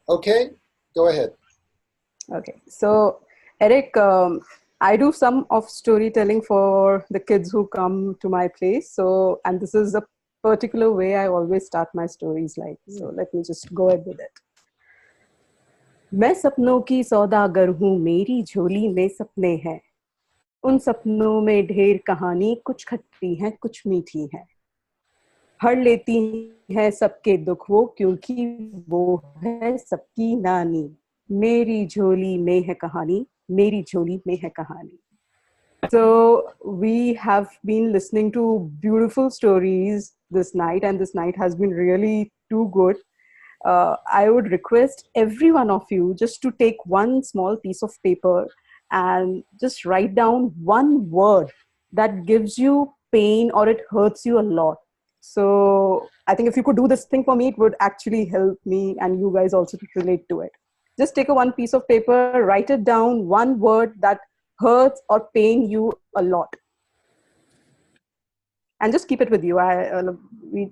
Okay, go ahead. Okay, so Eric, I do some of storytelling for the kids who come to my place. So, and this is a particular way I always start my stories like. So let me just go ahead with it. मैं सपनों की सौदागर हूँ, मेरी झोली में सपने हैं। उन सपनों में ढेर कहानी, कुछ खट्टी है कुछ मीठी है। हर लेती है सबके दुख वो, क्योंकि वो है सबकी नानी। मेरी झोली में है कहानी, मेरी झोली में है कहानी। So we have been listening to beautiful stories this night, and this night has been really too good. I would request every one of you just to take one small piece of paper and just write down one word that gives you pain or it hurts you a lot. So I think if you could do this thing for me, it would actually help me and you guys also to relate to it. Just take a one piece of paper, write it down, one word that hurts or pain you a lot, and just keep it with you. We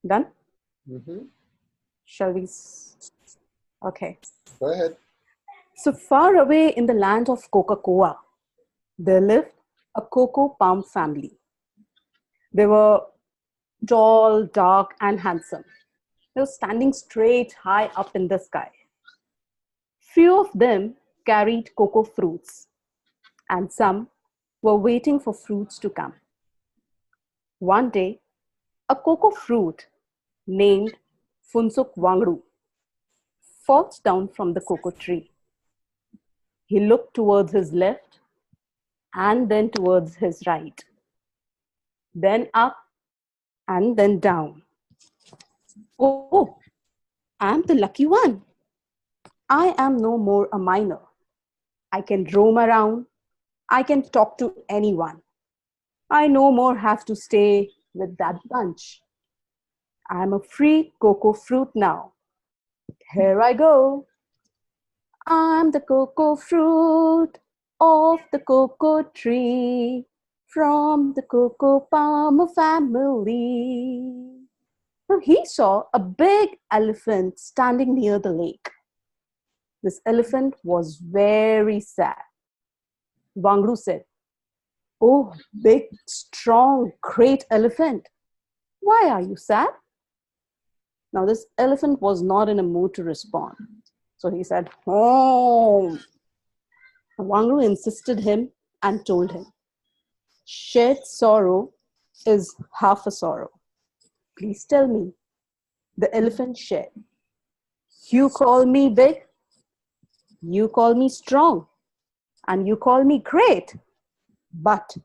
done. Shall we? Okay. Go ahead. So far away in the land of Coca-Cola, there lived a cocoa palm family. They were tall, dark, and handsome. They were standing straight high up in the sky. Few of them carried cocoa fruits, and some were waiting for fruits to come. One day, a cocoa fruit named Funsuk Wangru falls down from the cocoa tree. He looked towards his left and then towards his right, then up and then down. Oh, I'm the lucky one. I am no more a miner. I can roam around. I can talk to anyone. I no more have to stay with that bunch. I'm a free cocoa fruit now. Here I go. I'm the cocoa fruit of the cocoa tree from the cocoa palm family. Now he saw a big elephant standing near the lake. This elephant was very sad. Wangru said, "Oh, big, strong, great elephant, why are you sad?" Now this elephant was not in a mood to respond. So he said, "Oh." Wangru insisted him and told him, "Shared sorrow is half a sorrow. Please tell me." The elephant shared. "You call me big, you call me strong, and you call me great, but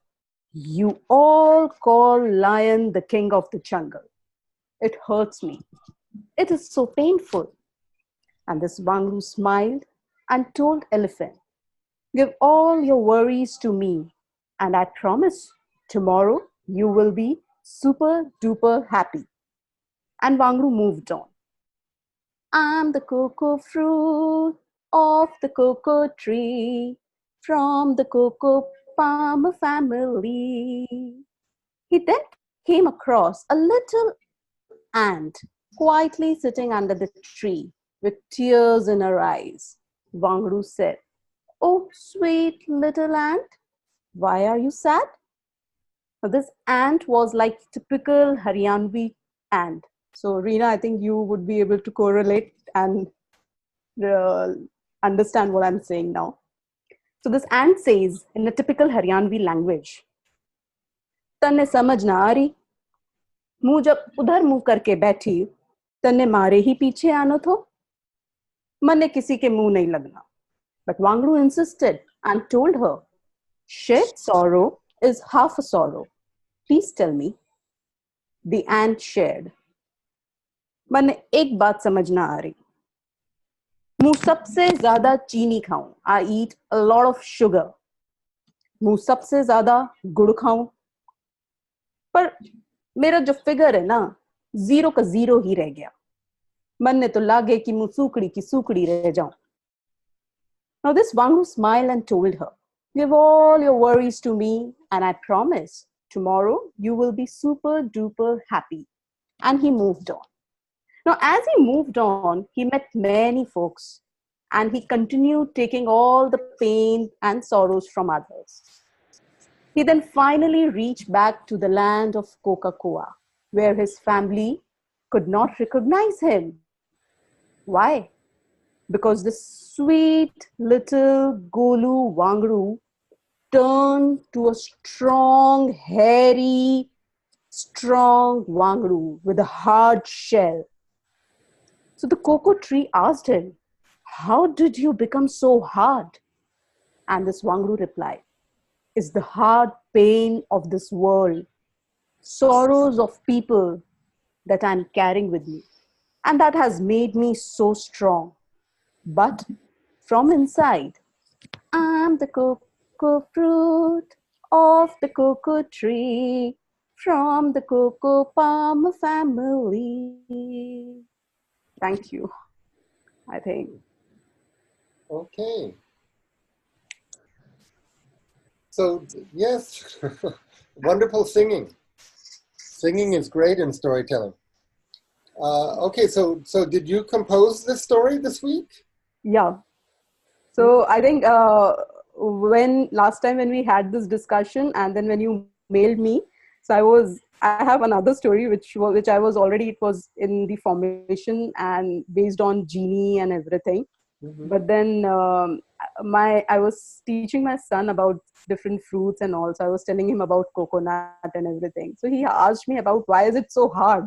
you all call lion the king of the jungle. It hurts me. It is so painful." And this Wangru smiled and told elephant, "Give all your worries to me, and I promise tomorrow you will be super duper happy." And Wangru moved on. I'm the cocoa fruit of the cocoa tree from the cocoa palm family. He then came across a little ant quietly sitting under the tree with tears in her eyes. Wangru said, "Oh, sweet little ant, why are you sad?" Now, this ant was like typical Haryanvi ant. So, Reena, I think you would be able to correlate and uh, understand what I'm saying now. So, this ant says in a typical Haryanvi language, "तन्ने समझ ना आ रही, मुँह जब उधर मुँह करके बैठी, तन्ने मारे ही पीछे आना थो, मन्ने किसी के मुँह नहीं लगना." But Wangru insisted and told her, "Shared sorrow is half a sorrow. Please tell me." The ant shared. मन्ने एक बात समझ ना आ रही, मुँह सबसे ज्यादा चीनी खाऊं, I eat a lot of sugar. मुँह सबसे ज्यादा गुड़ खाऊं, पर मेरा जो फिगर है ना, जीरो का जीरो ही रह गया। मन ने तो लागे कि मुंह सूखड़ी की सूखड़ी रह जाऊं। Now this Wangru smiled and told her, "Give all your worries to me, and I promise tomorrow you will be super duper happy." And he moved on. Now, as he moved on, he met many folks, and he continued taking all the pain and sorrows from others. He then finally reached back to the land of Coca-Cola, where his family could not recognize him. Why? Because the sweet little Golu Wangru turned to a strong, hairy, strong Wangru with a hard shell. So the cocoa tree asked him, "How did you become so hard?" And this Wangru replied, "It's the hard pain of this world, sorrows of people that I'm carrying with me. And that has made me so strong. But from inside, I'm the cocoa fruit of the cocoa tree from the cocoa palm family." Thank you, I think. Okay. So, yes, wonderful singing. Singing is great in storytelling. Okay, so did you compose this story this week? Yeah. So I think when last time when we had this discussion and then when you mailed me, so I have another story which I was already, it was in the formation and based on genie and everything. Mm-hmm. But then I was teaching my son about different fruits and all. So I was telling him about coconut and everything. So he asked me about why is it so hard,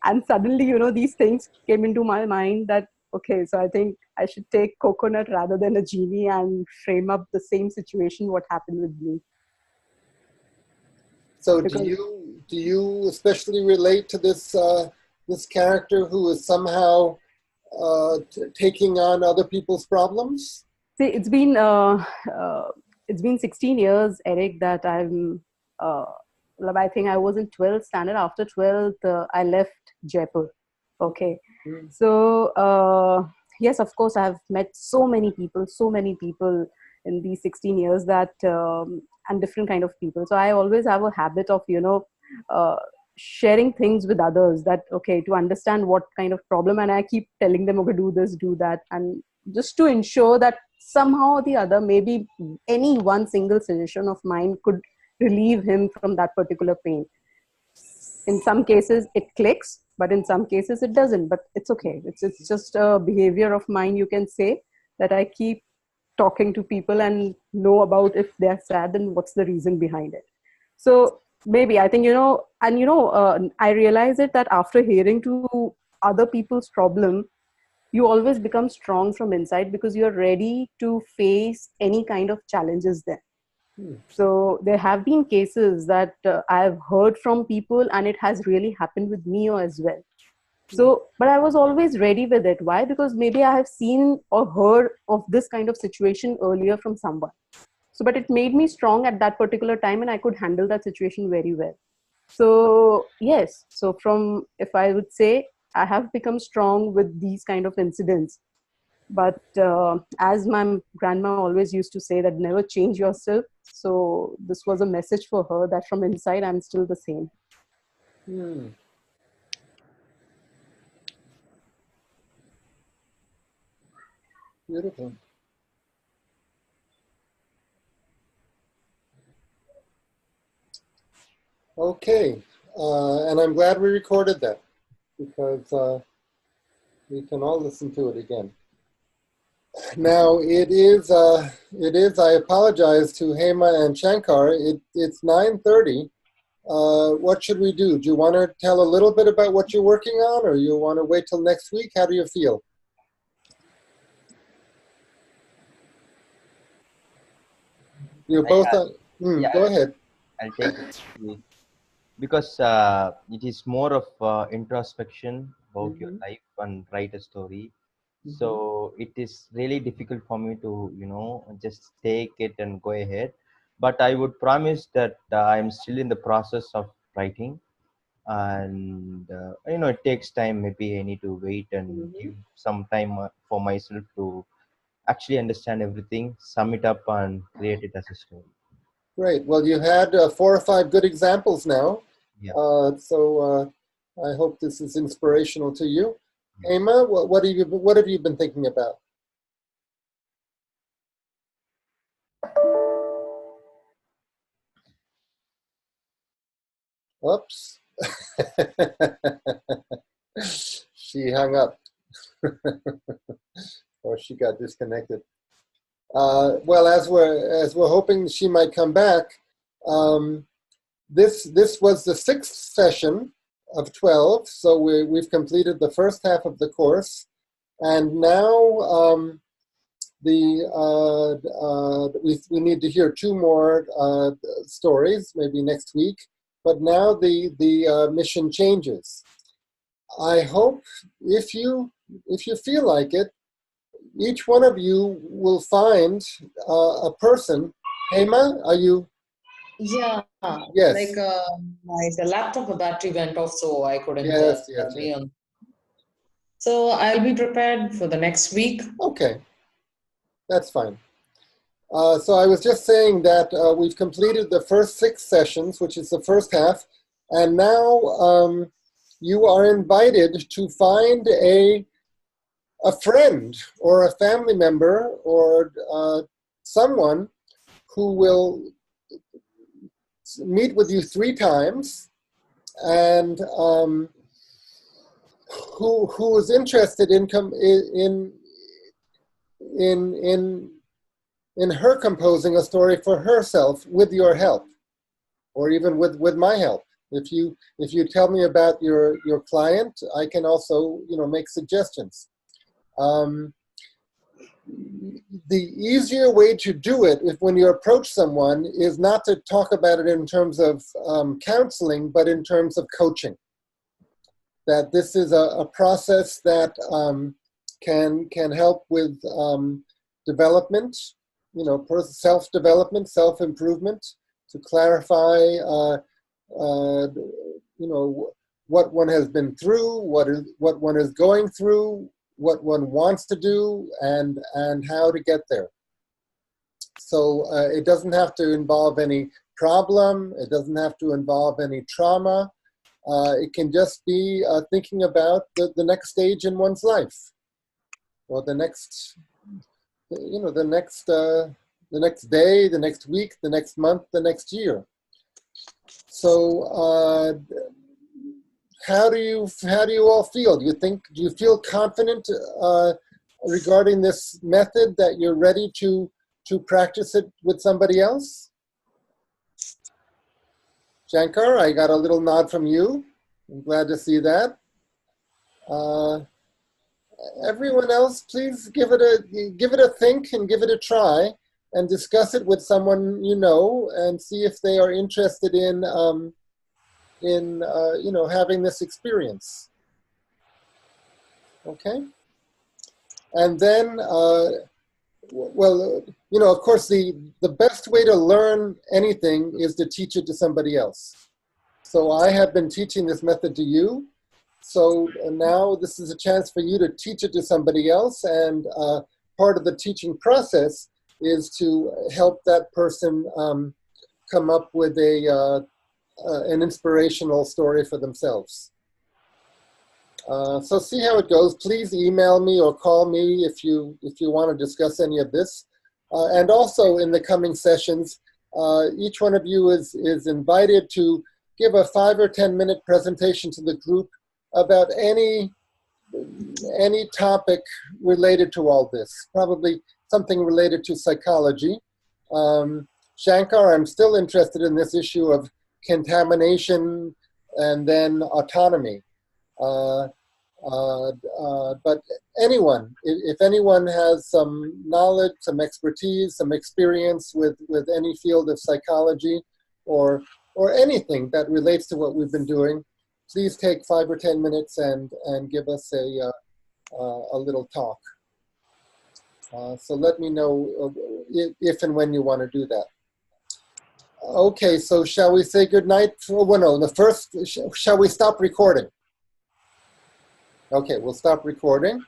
and suddenly these things came into my mind that okay, so I think I should take coconut rather than a genie and frame up the same situation what happened with me. So Because do you especially relate to this character who is somehow taking on other people's problems? see, it's been 16 years, Eric, that uh, I think I was in 12th standard. After 12th, I left Jaipur. Okay. Mm. So, yes, of course, I've met so many people in these 16 years that, and different kind of people. So I always have a habit of, uh, sharing things with others that, okay, to understand what kind of problem. And I keep telling them, okay, do this, do that. And just to ensure that somehow or the other, maybe any one single suggestion of mine could relieve him from that particular pain. In some cases it clicks, but in some cases it doesn't, but it's okay. It's just a behavior of mine, you can say, that I keep talking to people and know about if they're sad and what's the reason behind it. So maybe I think, and I realize it that after hearing to other people's problem, you always become strong from inside because you're ready to face any kind of challenges then. Hmm. So there have been cases that I've heard from people and it has really happened with me as well. So, but I was always ready with it. Why? Because maybe I have seen or heard of this kind of situation earlier from someone. So, but it made me strong at that particular time and I could handle that situation very well. So, yes. So, from, if I would say, I have become strong with these kind of incidents. But as my grandma always used to say, that never change yourself. So this was a message for her that from inside I'm still the same. Hmm. Beautiful. Okay, and I'm glad we recorded that because we can all listen to it again. Now it is. I apologize to Hema and Shankar. It's 9:30. What should we do? Do you want to tell a little bit about what you're working on, or you want to wait till next week? How do you feel? You're I, both. yeah, Go ahead. I'll take it because it is more of introspection about your Mm-hmm. life and write a story. Mm-hmm. So it is really difficult for me to just take it and go ahead. But I would promise that I'm still in the process of writing, and it takes time. Maybe I need to wait and give some time for myself to actually understand everything, sum it up, and create it as a story. Great. Well, you had 4 or 5 good examples now. Yeah. So I hope this is inspirational to you. Hema, what have you been thinking about? Oops. She hung up. Or she got disconnected. Well, as we're hoping she might come back, this was the 6th session of 12, so we've completed the first half of the course, and now we need to hear 2 more stories, maybe next week. But now the mission changes. I hope if you feel like it, each one of you will find a person. Hema, are you? Yeah, Yes. like the laptop battery went off, so I couldn't Yes. be on. So I'll be prepared for the next week. Okay, that's fine. So I was just saying that we've completed the first 6 sessions, which is the first half, and now you are invited to find a friend or a family member or someone who will meet with you 3 times and who is interested in her composing a story for herself with your help, or even with my help. If you tell me about your client, I can also make suggestions. The easier way to do it, when you approach someone, is not to talk about it in terms of counseling, but in terms of coaching. That this is a process that can help with development, self-development, self-improvement, to clarify, what one has been through, what one is going through, what one wants to do, and how to get there. So it doesn't have to involve any problem. It doesn't have to involve any trauma. It can just be thinking about the next stage in one's life, or the next day, the next week, the next month, the next year. So how do you all feel? Do you feel confident regarding this method, that you're ready to practice it with somebody else? Shankar, I got a little nod from you. I'm glad to see that. Everyone else, please give it a think and give it a try, and discuss it with someone you know, and see if they are interested in having this experience. Okay, and then of course the best way to learn anything is to teach it to somebody else. So I have been teaching this method to you. So now this is a chance for you to teach it to somebody else, and part of the teaching process is to help that person come up with an inspirational story for themselves. So see how it goes. Please email me or call me if you want to discuss any of this. And also in the coming sessions, each one of you is invited to give a 5 or 10 minute presentation to the group about any topic related to all this, probably something related to psychology. Shankar, I'm still interested in this issue of contamination and then autonomy. But anyone, if anyone has some knowledge, some expertise, some experience with any field of psychology or anything that relates to what we've been doing, please take 5 or 10 minutes and give us a little talk. So let me know if and when you want to do that. Okay, so shall we say good night? Oh, well, no, shall we stop recording? Okay, we'll stop recording.